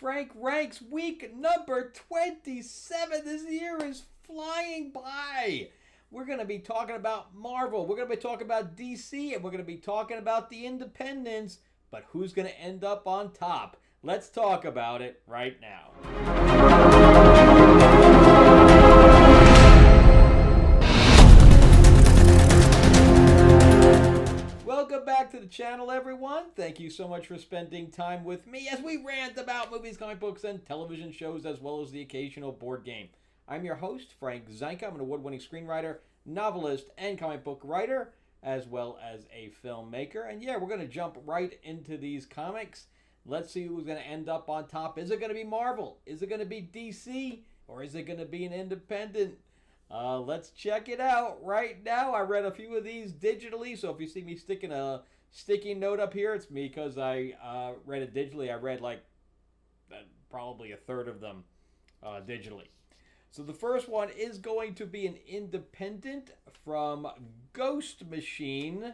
Frank Ranks week number 27. This year is flying by. We're going to be talking about Marvel. We're going to be talking about DC. And we're going to be talking about the independents. But who's going to end up on top? Let's talk about it right now. Welcome back to the channel, everyone. Thank you so much for spending time with me as we rant about movies, comic books, and television shows, as well as the occasional board game. I'm your host, Frank Zanca. I'm an award-winning screenwriter, novelist, and comic book writer, as well as a filmmaker. And yeah, we're going to jump right into these comics. Let's see who's going to end up on top. Is it going to be Marvel? Is it going to be DC? Or is it going to be an independent? Let's check it out right now. I read a few of these digitally, so if you see me sticking a sticky note up here, it's me because I read it digitally. I read like probably a third of them digitally. So the first one is going to be an independent from Ghost Machine,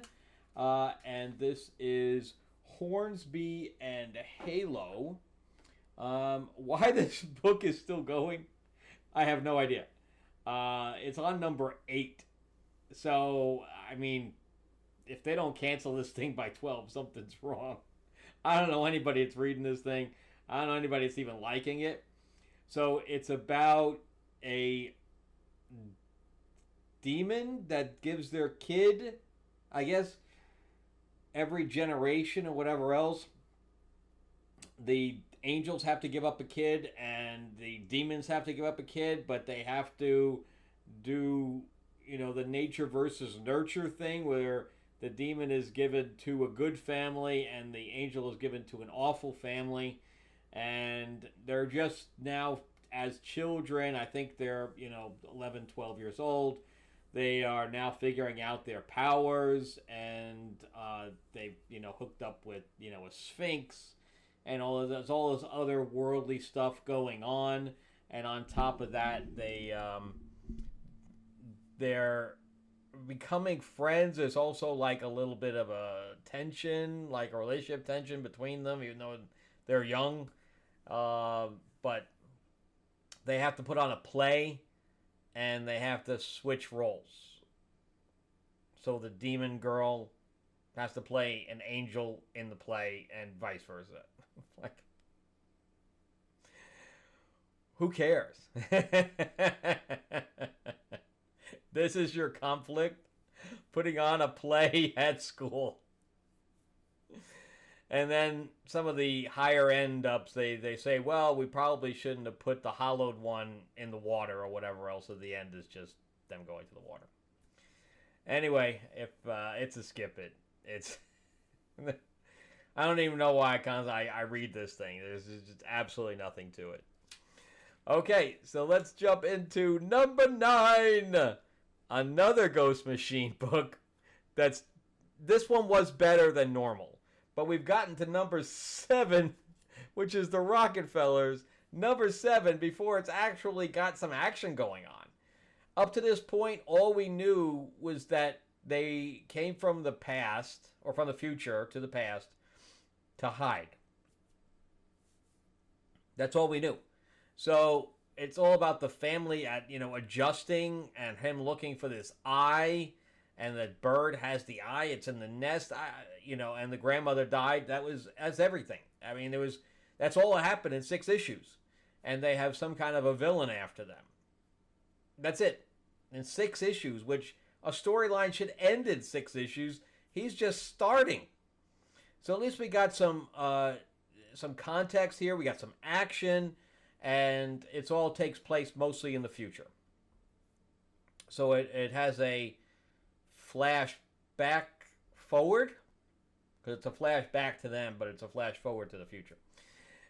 and this is Hornsby and Halo. Why this book is still going, I have no idea. It's on number 8. So, I mean, if they don't cancel this thing by 12, something's wrong. I don't know anybody that's reading this thing. I don't know anybody that's even liking it. So, it's about a demon that gives their kid, I guess, every generation or whatever else, the angels have to give up a kid and the demons have to give up a kid, but they have to do, the nature versus nurture thing where the demon is given to a good family and the angel is given to an awful family. And they're just now, as children, I think they're, 11, 12 years old. They are now figuring out their powers, and they've, hooked up with, a sphinx and all this other worldly stuff going on. And on top of that, they're becoming friends. There's also like a little bit of a tension, like a relationship tension between them, even though they're young. But they have to put on a play, and they have to switch roles. So the demon girl has to play an angel in the play, and vice versa. Like, who cares? This is your conflict? Putting on a play at school. And then some of the higher end ups, they say, well, we probably shouldn't have put the hollowed one in the water or whatever else. At the end is just them going to the water. Anyway, if it's a skip it. It's I don't even know why I read this thing. There's just absolutely nothing to it. Okay, so let's jump into number 9. Another Ghost Machine book. This one was better than normal. But we've gotten to number 7, which is the Rockefellers. Number 7, before it's actually got some action going on. Up to this point, all we knew was that they came from the past, or from the future to the past, to hide. That's all we knew. So it's all about the family adjusting and him looking for this eye, and the bird has the eye. It's in the nest, and the grandmother died. That's everything. I mean, that's all that happened in 6 issues, and they have some kind of a villain after them. That's it. In 6 issues, which a storyline should end in 6 issues. He's just starting. So at least we got some context here. We got some action, and it all takes place mostly in the future. So it has a flashback forward, because it's a flashback to them, but it's a flash forward to the future.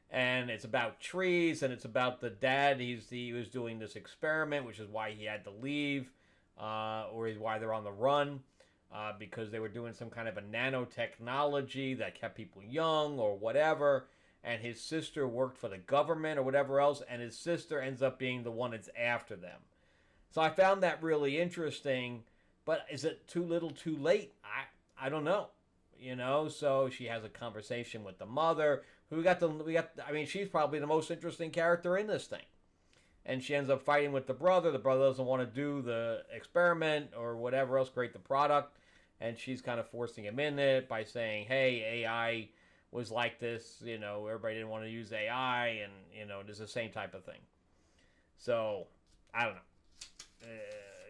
And it's about trees, and it's about the dad. He was doing this experiment, which is why he had to leave, or is why they're on the run. Because they were doing some kind of a nanotechnology that kept people young or whatever, and his sister worked for the government or whatever else, and his sister ends up being the one that's after them. So I found that really interesting, but is it too little too late? I don't know. So she has a conversation with the mother, I mean, she's probably the most interesting character in this thing. And she ends up fighting with the brother. The brother doesn't want to do the experiment or whatever else, create the product. And she's kind of forcing him in it by saying, hey, AI was like this. Everybody didn't want to use AI. And, it's the same type of thing. So, I don't know.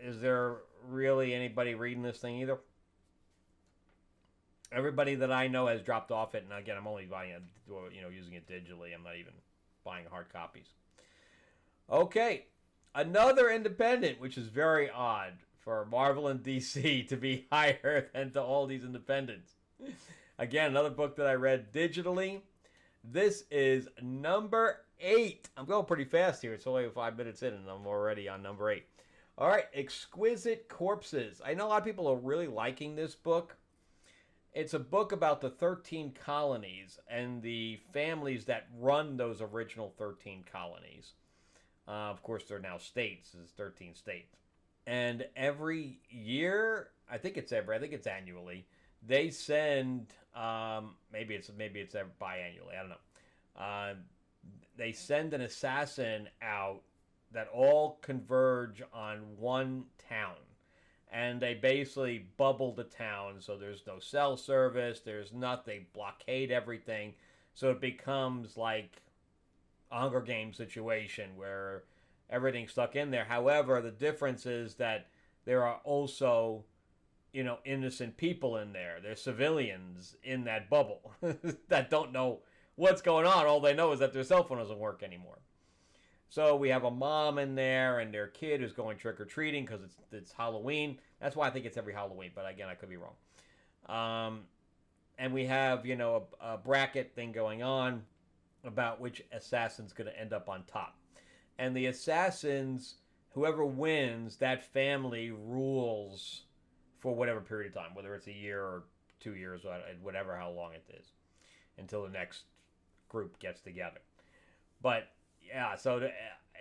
Is there really anybody reading this thing either? Everybody that I know has dropped off it. And again, I'm only buying it, using it digitally. I'm not even buying hard copies. Okay, another independent, which is very odd for Marvel and DC to be higher than to all these independents. Again, another book that I read digitally. This is number 8. I'm going pretty fast here. It's only 5 minutes in, and I'm already on number 8. All right, Exquisite Corpses. I know a lot of people are really liking this book. It's a book about the 13 colonies and the families that run those original 13 colonies. Of course, they're now states. There's 13 states. And every year, I think it's annually, they send, maybe it's biannually, I don't know. They send an assassin out that all converge on one town. And they basically bubble the town, so there's no cell service, there's nothing, they blockade everything. So it becomes like a Hunger Games situation where everything's stuck in there. However, the difference is that there are also, innocent people in there. There's civilians in that bubble that don't know what's going on. All they know is that their cell phone doesn't work anymore. So we have a mom in there and their kid who's going trick-or-treating because it's Halloween. That's why I think it's every Halloween, but again, I could be wrong. And we have, a bracket thing going on about which assassin's going to end up on top. And the assassins, whoever wins, that family rules for whatever period of time, whether it's a year or 2 years, or whatever, how long it is, until the next group gets together. But yeah, so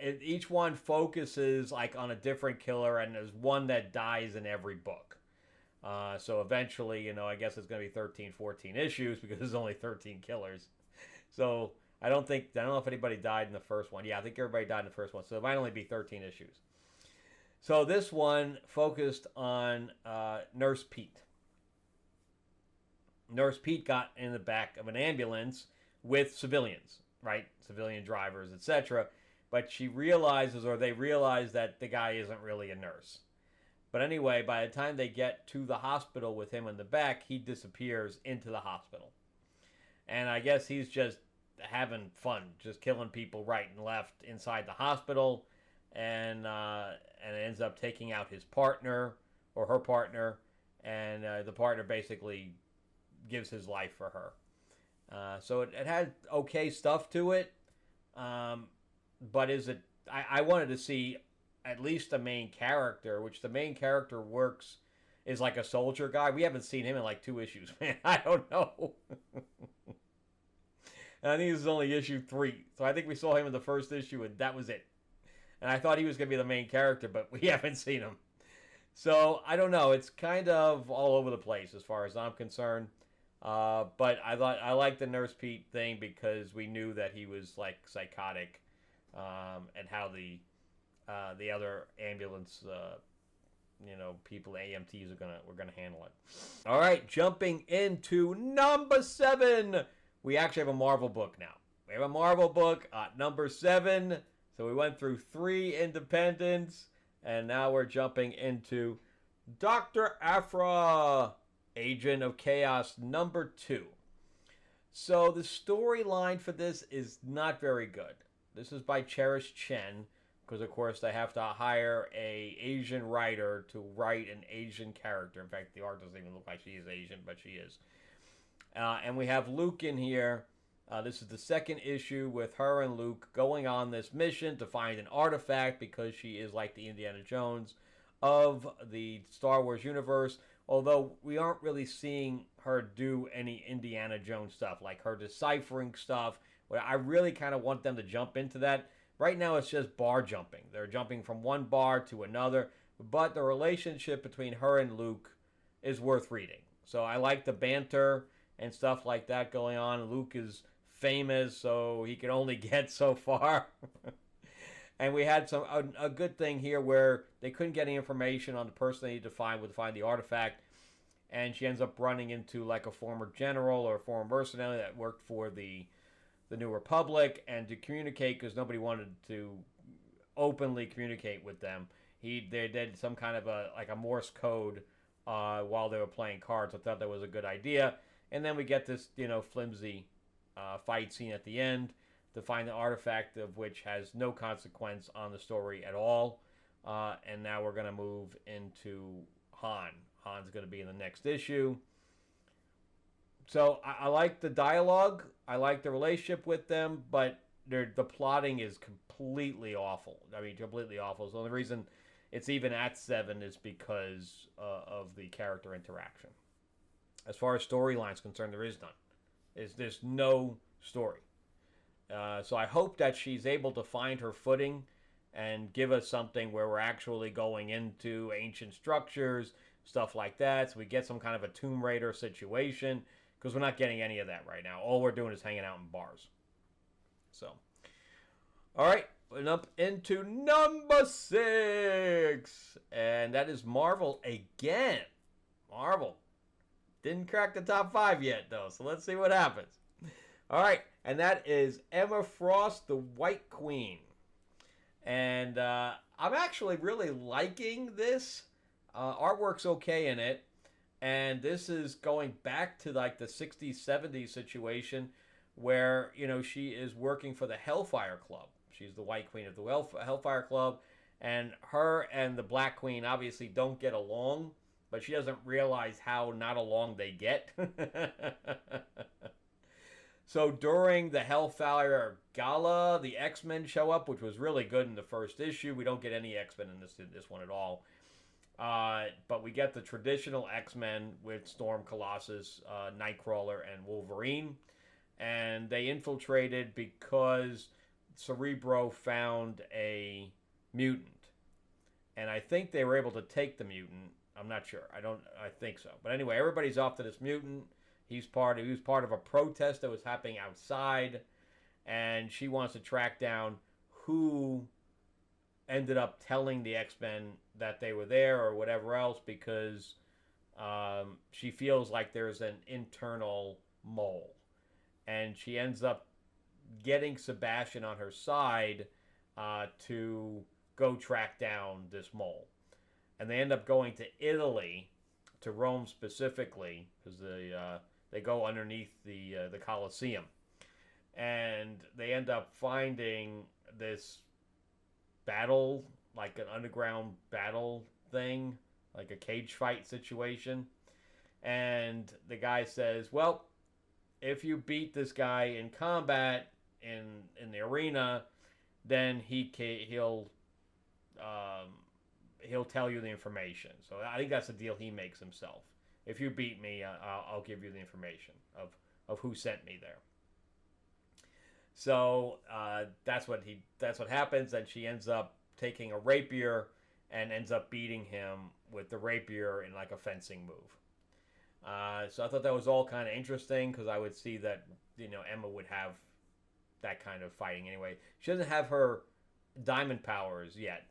each one focuses like on a different killer, and there's one that dies in every book. So eventually, I guess it's going to be 13, 14 issues because there's only 13 killers. So I don't know if anybody died in the first one. Yeah, I think everybody died in the first one. So it might only be 13 issues. So this one focused on Nurse Pete. Nurse Pete got in the back of an ambulance with civilians, right? Civilian drivers, etc. But they realize that the guy isn't really a nurse. But anyway, by the time they get to the hospital with him in the back, he disappears into the hospital. And I guess he's just having fun, just killing people right and left inside the hospital. And it ends up taking out his partner or her partner. And the partner basically gives his life for her. So it had okay stuff to it. But I wanted to see at least the main character, which the main character is like a soldier guy. We haven't seen him in like 2 issues, man. I don't know. And I think this is only issue 3. So I think we saw him in the first issue and that was it. And I thought he was going to be the main character, but we haven't seen him. So I don't know. It's kind of all over the place as far as I'm concerned. But I liked the Nurse Pete thing because we knew that he was like psychotic, and how the other ambulance, people, AMTs were gonna handle it. All right, jumping into number 7. We actually have a Marvel book now. We have a Marvel book at number 7. So we went through 3 independents, and now we're jumping into Dr. Aphra, Agent of Chaos, number 2. So the storyline for this is not very good. This is by Cherish Chen, because of course they have to hire a Asian writer to write an Asian character. In fact, the art doesn't even look like she is Asian, but she is. And we have Luke in here. This is the 2nd issue with her and Luke going on this mission to find an artifact because she is like the Indiana Jones of the Star Wars universe. Although we aren't really seeing her do any Indiana Jones stuff, like her deciphering stuff. I really kind of want them to jump into that. Right now it's just bar jumping. They're jumping from one bar to another. But the relationship between her and Luke is worth reading. So I like the banter and stuff like that going on. Luke is famous, so he could only get so far. And we had a good thing here where they couldn't get any information on the person they needed to find would find the artifact, and she ends up running into like a former general or a former mercenary that worked for the New Republic, and to communicate, because nobody wanted to openly communicate with them, they did some kind of a Morse code while they were playing cards. I thought that was a good idea. And then we get this flimsy fight scene at the end to find the artifact, of which has no consequence on the story at all. And now we're going to move into Han. Han's going to be in the next issue. So I like the dialogue. I like the relationship with them, but the plotting is completely awful. I mean, completely awful. So the reason it's even at 7 is because of the character interaction. As far as storyline's concerned, there is none. There's no story. So I hope that she's able to find her footing and give us something where we're actually going into ancient structures, stuff like that, so we get some kind of a Tomb Raider situation, because we're not getting any of that right now. All we're doing is hanging out in bars. So, all right, and up into number 6, and that is Marvel again. Marvel. Didn't crack the top 5 yet, though, so let's see what happens. All right, and that is Emma Frost, the White Queen. And I'm actually really liking this. Artwork's okay in it. And this is going back to like the 60s, 70s situation where, she is working for the Hellfire Club. She's the White Queen of the Hellfire Club. And her and the Black Queen obviously don't get along, but she doesn't realize how not along they get. So during the Hellfire Gala, the X-Men show up, which was really good in the first issue. We don't get any X-Men in this one at all. But we get the traditional X-Men with Storm, Colossus, Nightcrawler, and Wolverine. And they infiltrated because Cerebro found a mutant. And I think they were able to take the mutant. I'm not sure. I think so. But anyway, everybody's off to this mutant. He was part of a protest that was happening outside. And she wants to track down who ended up telling the X-Men that they were there or whatever else, because she feels like there's an internal mole. And she ends up getting Sebastian on her side to go track down this mole. And they end up going to Italy, to Rome specifically, because they go underneath the Colosseum. And they end up finding this battle, like an underground battle thing, like a cage fight situation. And the guy says, well, if you beat this guy in combat in the arena, then he'll tell you the information. So I think that's the deal he makes himself. If you beat me, I'll give you the information of who sent me there. So that's what happens, and she ends up taking a rapier and ends up beating him with the rapier in like a fencing move. So I thought that was all kind of interesting, because I would see that Emma would have that kind of fighting anyway. She doesn't have her diamond powers yet.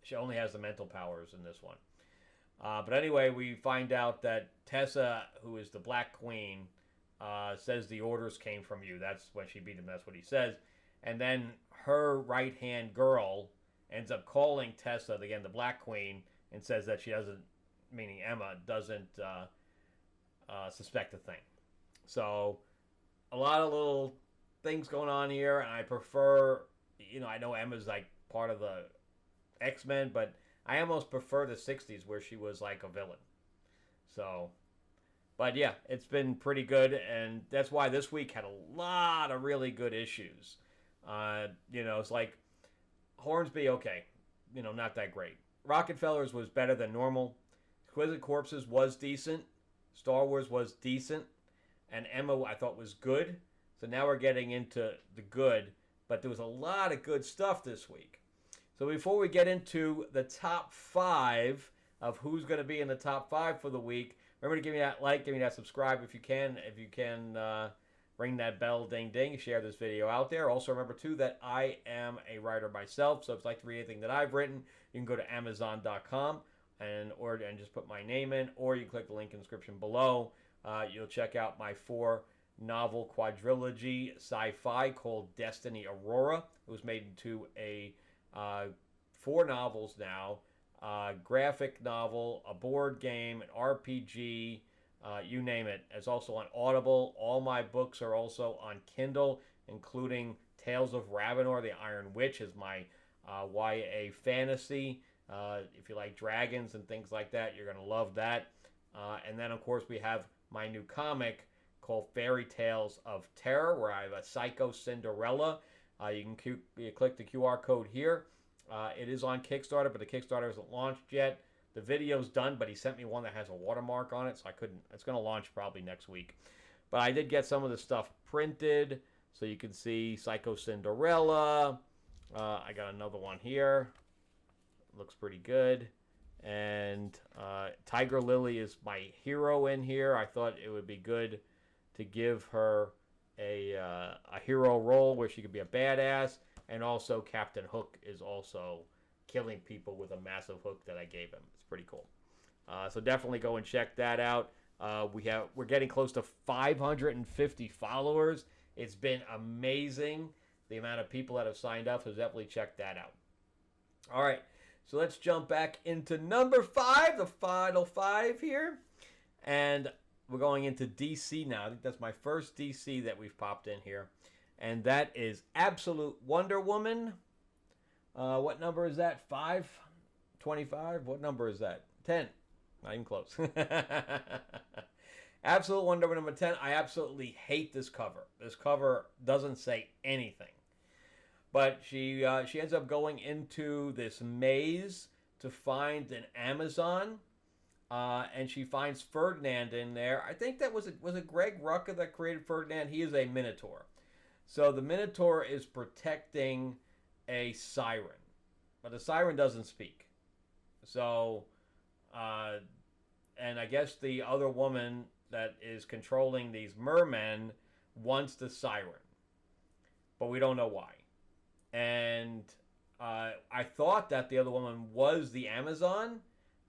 She only has the mental powers in this one. But anyway, we find out that Tessa, who is the Black Queen, says the orders came from you. That's when she beat him. That's what he says. And then her right-hand girl ends up calling Tessa, again, the Black Queen, and says that she doesn't, meaning Emma, doesn't suspect a thing. So a lot of little things going on here, and I prefer, I know Emma's like part of the X-Men, but I almost prefer the 60s where she was like a villain. So, but yeah, it's been pretty good, and that's why this week had a lot of really good issues. It's like Hornsby, okay, not that great. Rockefeller's was better than normal. Exquisite Corpses was decent. Star Wars was decent. And Emma, I thought, was good. So now we're getting into the good, but there was a lot of good stuff this week. So before we get into the top 5 of who's going to be in the top 5 for the week, remember to give me that like, give me that subscribe if you can ring that bell, ding ding, share this video out there. Also remember too that I am a writer myself, so if you'd like to read anything that I've written, you can go to Amazon.com and just put my name in, or you can click the link in the description below. You'll check out my 4-novel quadrilogy sci-fi called Destiny Aurora. It was made into a 4 novels now, graphic novel, a board game, an RPG, you name it. It's also on Audible. All my books are also on Kindle, including Tales of Ravenor, the Iron Witch is my YA fantasy. If you like dragons and things like that, you're going to love that. And then, of course, we have my new comic called Fairy Tales of Terror, where I have a Psycho Cinderella. You can click the QR code here. It is on Kickstarter, but the Kickstarter isn't launched yet. The video's done, but he sent me one that has a watermark on it, so I couldn't. It's going to launch probably next week. But I did get some of the stuff printed, so you can see Psycho Cinderella. I got another one here. Looks pretty good. And Tiger Lily is my hero in here. I thought it would be good to give her a hero role where she could be a badass. And also Captain Hook is also killing people with a massive hook that I gave him. It's pretty cool. So definitely go and check that out. We're getting close to 550 followers. It's been amazing the amount of people that have signed up. So definitely check that out. All right. So let's jump back into number 5, the final 5 here. And we're going into DC now. I think that's my first DC that we've popped in here. And that is Absolute Wonder Woman. What number is that? 5? 25? What number is that? 10. Not even close. Absolute Wonder Woman number 10. I absolutely hate this cover. This cover doesn't say anything. But she ends up going into this maze to find an Amazon, and she finds Ferdinand in there. I think that was it Greg Rucka that created Ferdinand? He is a Minotaur. So the Minotaur is protecting a siren, but the siren doesn't speak. So, and I guess the other woman that is controlling these mermen wants the siren, but we don't know why. And I thought that the other woman was the Amazon,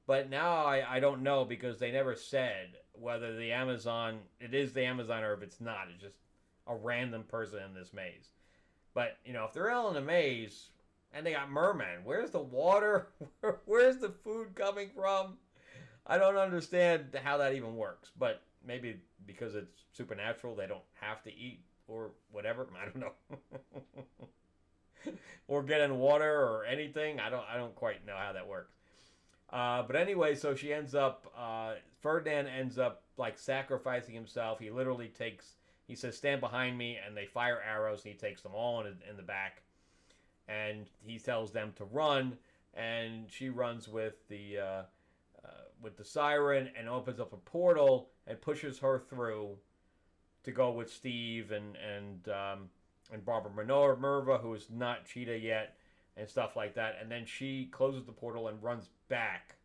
but now I don't know because they never said whether the Amazon, it is the Amazon or if it's not. It's just a random person in this maze. But, you know, if they're all in a maze and they got mermen, where's the water? Where's the food coming from? I don't understand how that even works. But maybe because it's supernatural, they don't have to eat or whatever. I don't know. Or get in water or anything. I don't quite know how that works. But anyway, so she ends up, Ferdinand ends up like sacrificing himself. He literally he says, stand behind me, and they fire arrows, and he takes them all in the back. And he tells them to run, and she runs with the siren and opens up a portal and pushes her through to go with Steve and Barbara Minerva, who is not Cheetah yet, and stuff like that. And then she closes the portal and runs back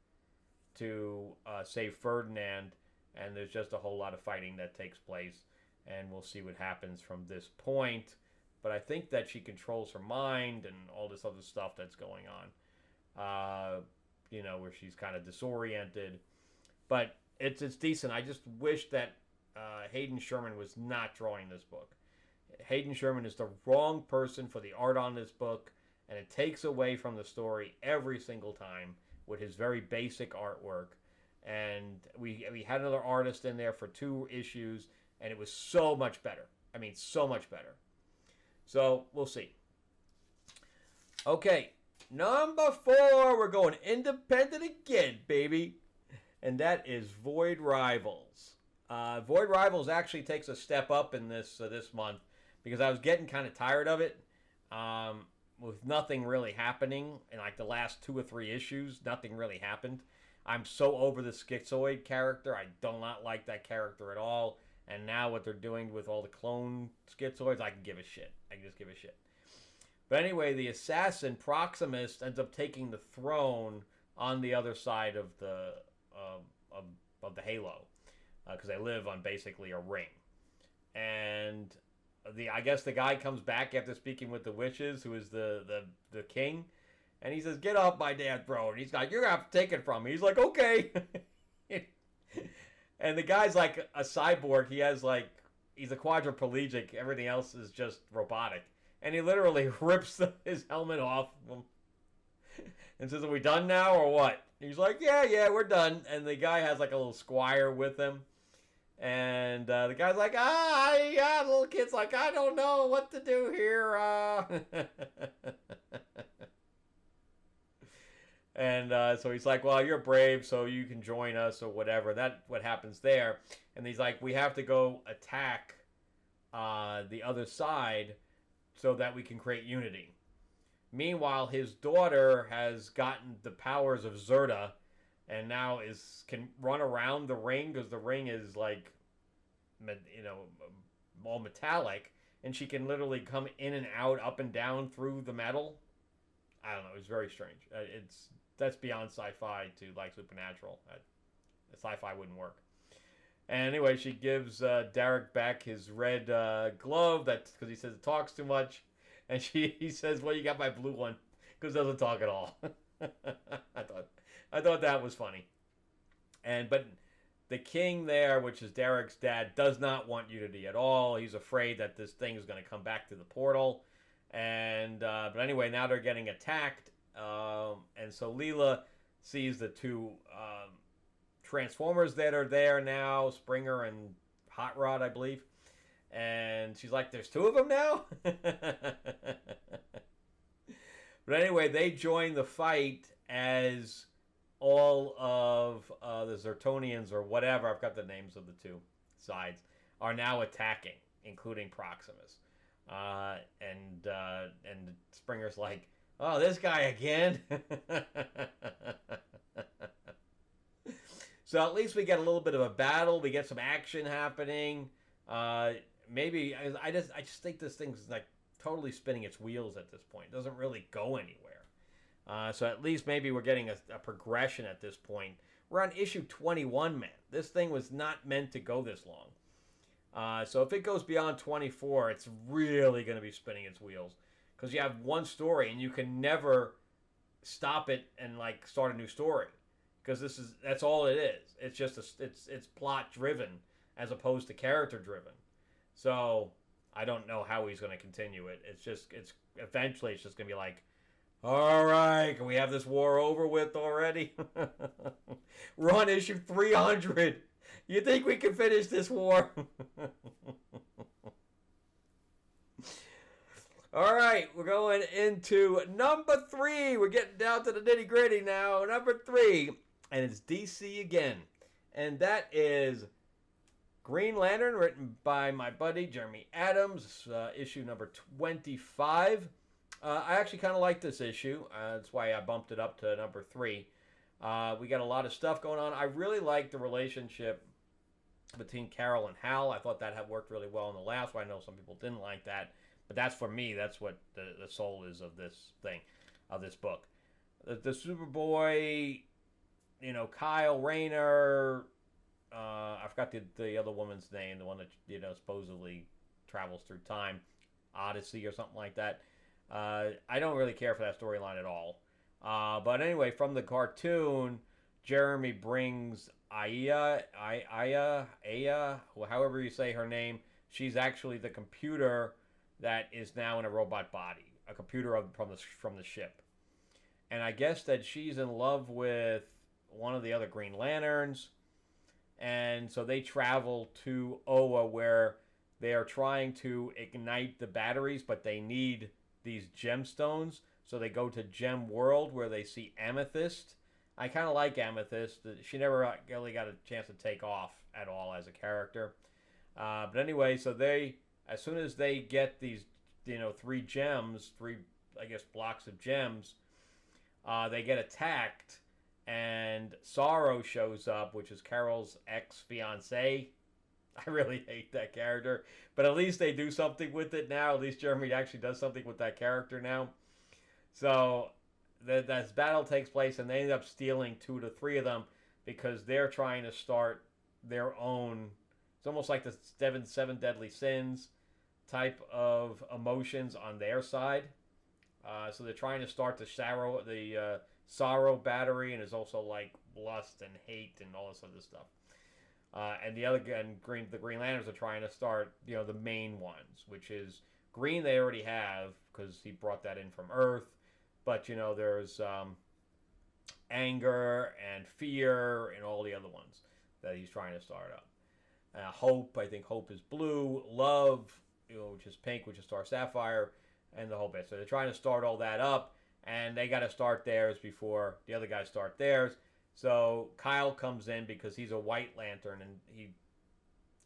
to save Ferdinand, and there's just a whole lot of fighting that takes place, and we'll see what happens from this point. But I think that she controls her mind and all this other stuff that's going on, where she's kind of disoriented. But it's decent. I just wish that Hayden Sherman was not drawing this book. Hayden Sherman is the wrong person for the art on this book, and it takes away from the story every single time with his very basic artwork. And we had another artist in there for 2 issues, and it was so much better. I mean, so much better. So, we'll see. Okay, number 4, we're going independent again, baby. And that is Void Rivals. Void Rivals actually takes a step up in this month, because I was getting kind of tired of it. With nothing really happening in like the last 2 or 3 issues, nothing really happened. I'm so over the Schizoid character. I do not like that character at all. And now what they're doing with all the clone Schizoids, I can give a shit. I can just give a shit. But anyway, the assassin Proximus ends up taking the throne on the other side of the Halo, because they live on basically a ring. And I guess the guy comes back after speaking with the witches, who is the king, and he says, "Get off my damn throne." And he's like, "You're gonna have to take it from me." He's like, "Okay." And the guy's like a cyborg. He's a quadriplegic. Everything else is just robotic. And he literally rips his helmet off and says, "Are we done now or what?" And he's like, "Yeah, we're done." And the guy has like a little squire with him. And the guy's like, the little kid's like, "I don't know what to do here." And so he's like, "Well, you're brave, so you can join us or whatever." That's what happens there. And he's like, "We have to go attack the other side so that we can create unity." Meanwhile, his daughter has gotten the powers of Zerta, and now can run around the ring, because the ring is like, all metallic, and she can literally come in and out, up and down through the metal. I don't know. It's very strange. That's beyond sci-fi to like supernatural. Sci-fi wouldn't work. And anyway, she gives Derek back his red glove, because he says it talks too much, and he says, "Well, you got my blue one, because it doesn't talk at all." I thought that was funny. But the king there, which is Derek's dad, does not want unity at all. He's afraid that this thing is going to come back to the portal. And but anyway, now they're getting attacked. And so Leela sees the two Transformers that are there now, Springer and Hot Rod, I believe. And she's like, "There's two of them now?" But anyway, they join the fight as all of the Zertonians or whatever, I've got the names of the two sides, are now attacking, including Proximus. And Springer's like, "Oh, this guy again." So at least we get a little bit of a battle. We get some action happening. Maybe I just think this thing's like totally spinning its wheels at this point. It doesn't really go anywhere. So at least maybe we're getting a progression at this point. We're on issue 21, man. This thing was not meant to go this long. So if it goes beyond 24, it's really going to be spinning its wheels, because you have one story and you can never stop it and like start a new story, because that's all it is. It's just it's plot driven as opposed to character driven. So I don't know how he's going to continue it. Eventually it's just going to be like, "All right, can we have this war over with already?" We're on issue 300. You think we can finish this war? All right, we're going into number 3. We're getting down to the nitty gritty now. Number 3, and it's DC again. And that is Green Lantern, written by my buddy Jeremy Adams, issue number 25. I actually kind of like this issue. That's why I bumped it up to number 3. We got a lot of stuff going on. I really like the relationship between Carol and Hal. I thought that had worked really well in the last one. I know some people didn't like that, but that's, for me, that's what the soul is of this thing, of this book. The Superboy, Kyle Rayner, I forgot the other woman's name, the one that, supposedly travels through time, Odyssey or something like that. I don't really care for that storyline at all. But anyway, from the cartoon, Jeremy brings Aya, however you say her name. She's actually the computer that is now in a robot body, a computer from the ship. And I guess that she's in love with one of the other Green Lanterns. And so they travel to Oa, where they are trying to ignite the batteries, but they need these gemstones. So they go to Gem World, where they see Amethyst. I kind of like Amethyst. She never really got a chance to take off at all as a character. But anyway, so as soon as they get these, 3 gems, 3, I guess, blocks of gems, they get attacked, and Sorrow shows up, which is Carol's ex-fiancé. I really hate that character, but at least they do something with it now. At least Jeremy actually does something with that character now. So this battle takes place, and they end up stealing 2 to 3 of them, because they're trying to start their own. It's almost like the 7 Deadly Sins. type of emotions on their side. So they're trying to start the sorrow battery, and there's also like lust and hate and all this other stuff. And the Green Lanterns are trying to start, the main ones, which is Green. They already have because he brought that in from Earth, but there's anger and fear and all the other ones that he's trying to start up. Hope, I think Hope is blue. Love, which is pink, which is Star Sapphire, and the whole bit. So they're trying to start all that up, and they got to start theirs before the other guys start theirs. So Kyle comes in because he's a White Lantern, and he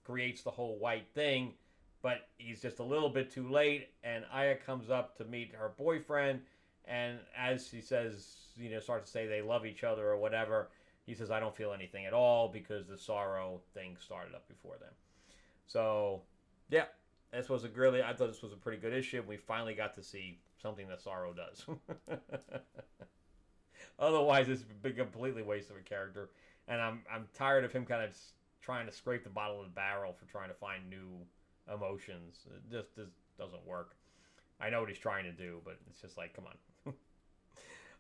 creates the whole white thing, but he's just a little bit too late, and Aya comes up to meet her boyfriend, and as she says, starts to say they love each other or whatever, he says, I don't feel anything at all because the sorrow thing started up before them. So, yeah, I thought this was a pretty good issue. We finally got to see something that Sorrow does. Otherwise, it's been completely waste of a character. And I'm tired of him kind of trying to scrape the bottom of the barrel for trying to find new emotions. It just doesn't work. I know what he's trying to do, but it's just like, come on.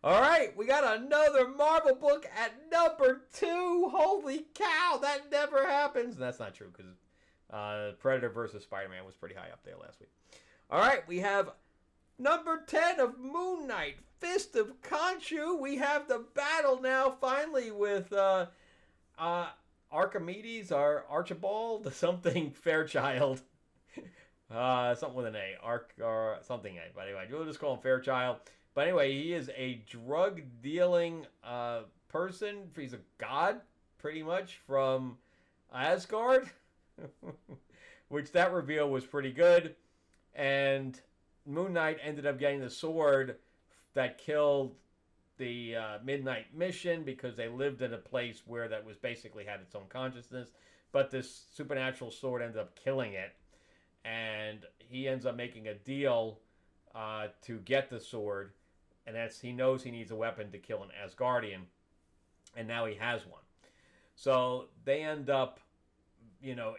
All right, we got another Marvel book at number 2. Holy cow, that never happens. And that's not true because Predator versus Spider-Man was pretty high up there last week. All right, we have number 10 of Moon Knight, Fist of Khonshu. We have the battle now finally with Archimedes or Archibald, something Fairchild. Something with an A, or something A. But anyway, we'll just call him Fairchild. But anyway, he is a drug-dealing person. He's a god, pretty much, from Asgard. Which that reveal was pretty good. And Moon Knight ended up getting the sword that killed the Midnight Mission because they lived in a place where that was basically had its own consciousness. But this supernatural sword ended up killing it. And he ends up making a deal to get the sword. And he knows he needs a weapon to kill an Asgardian. And now he has one. So they end up,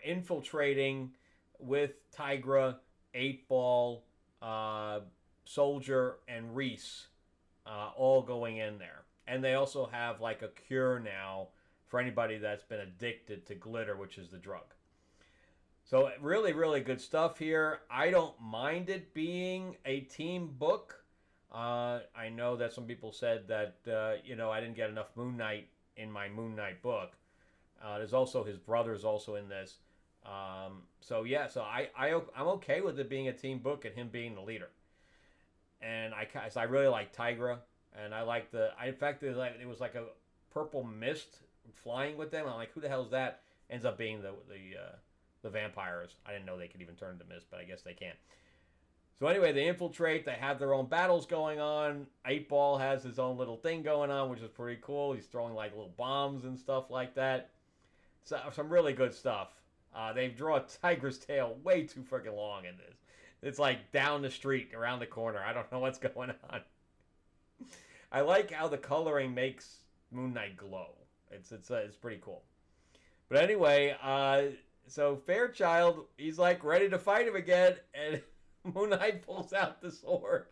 infiltrating with Tigra, 8-Ball, Soldier, and Reese all going in there. And they also have like a cure now for anybody that's been addicted to glitter, which is the drug. So really, really good stuff here. I don't mind it being a team book. I know that some people said that, I didn't get enough Moon Knight in my Moon Knight book. There's also his brother's also in this. So I'm okay with it being a team book and him being the leader. And I really like Tigra, and I like in fact, it was like a purple mist flying with them. I'm like, who the hell is that? Ends up being the vampires. I didn't know they could even turn into mist, but I guess they can. So anyway, they infiltrate. They have their own battles going on. 8-Ball has his own little thing going on, which is pretty cool. He's throwing like little bombs and stuff like that. So some really good stuff. They draw Tiger's tail way too freaking long in this. It's like down the street, around the corner. I don't know what's going on. I like how the coloring makes Moon Knight glow. It's pretty cool. But anyway, so Fairchild, he's like ready to fight him again, and Moon Knight pulls out the sword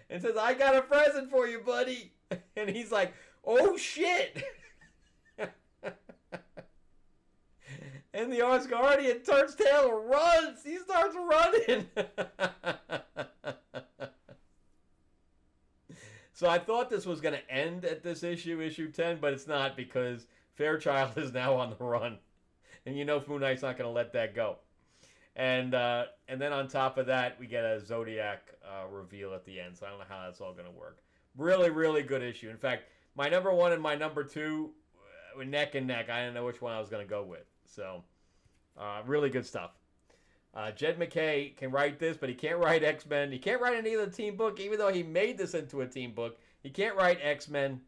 and says, I got a present for you, buddy. And he's like, oh shit. And the Asgardian turns tail and runs. He starts running. So I thought this was going to end at this issue 10, but it's not, because Fairchild is now on the run. And Moon Knight's not going to let that go. And then on top of that, we get a Zodiac reveal at the end. So I don't know how that's all going to work. Really, really good issue. In fact, my number 1 and my number 2 were neck and neck. I didn't know which one I was going to go with. So, really good stuff. Jed MacKay can write this, but he can't write X-Men. He can't write any of the team book, even though he made this into a team book. He can't write X-Men.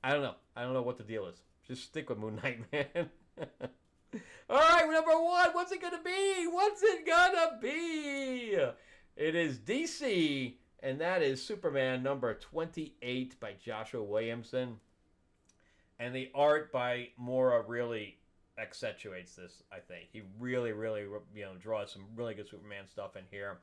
I don't know. I don't know what the deal is. Just stick with Moon Knight, man. All right, number 1. What's it going to be? What's it going to be? It is DC, and that is Superman number 28 by Joshua Williamson. And the art by Maura really accentuates this, I think. He really, really, draws some really good Superman stuff in here.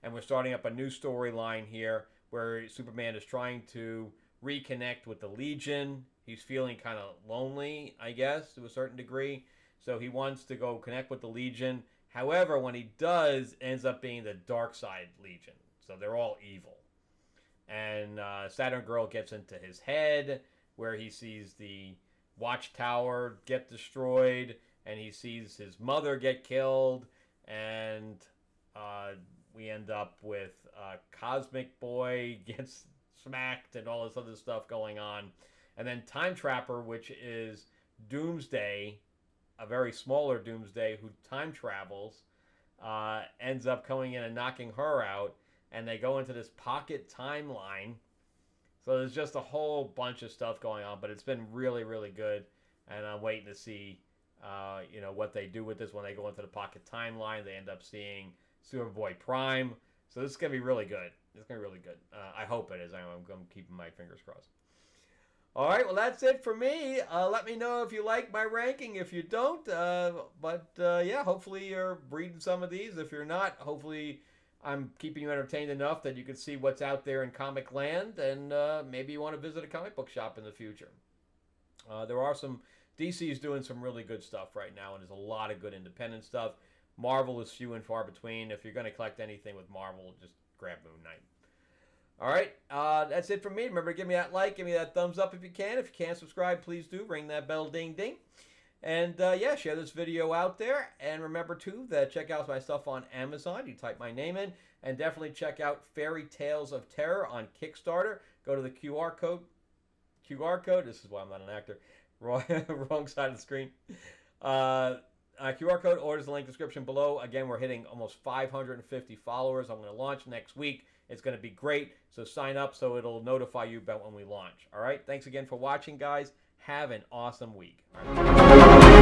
And we're starting up a new storyline here where Superman is trying to reconnect with the Legion. He's feeling kind of lonely, I guess, to a certain degree. So he wants to go connect with the Legion. However, when he does, it ends up being the Dark Side Legion. So they're all evil. And Saturn Girl gets into his head where he sees the Watchtower get destroyed, and he sees his mother get killed, and we end up with Cosmic Boy gets smacked and all this other stuff going on. And then Time Trapper, which is Doomsday, a very smaller Doomsday who time travels, ends up coming in and knocking her out, and they go into this pocket timeline. So there's just a whole bunch of stuff going on, but it's been really, really good, and I'm waiting to see, what they do with this when they go into the pocket timeline. They end up seeing Superboy Prime, so this is gonna be really good. It's gonna be really good. I hope it is. I'm keeping my fingers crossed. All right, well, that's it for me. Let me know if you like my ranking. If you don't, hopefully you're reading some of these. If you're not, hopefully I'm keeping you entertained enough that you can see what's out there in comic land, and maybe you want to visit a comic book shop in the future. There are some DC's doing some really good stuff right now, and there's a lot of good independent stuff. Marvel is few and far between. If you're going to collect anything with Marvel, just grab Moon Knight. All right, that's it from me. Remember to give me that like, give me that thumbs up if you can. If you can't subscribe, please do. Ring that bell, ding, ding. And, share this video out there. And remember, too, that check out my stuff on Amazon. You type my name in. And definitely check out Fairy Tales of Terror on Kickstarter. Go to the QR code. This is why I'm not an actor. Wrong side of the screen. QR code, orders the link description below. Again, we're hitting almost 550 followers. I'm going to launch next week. It's going to be great. So sign up so it'll notify you about when we launch. All right. Thanks again for watching, guys. Have an awesome week. All right.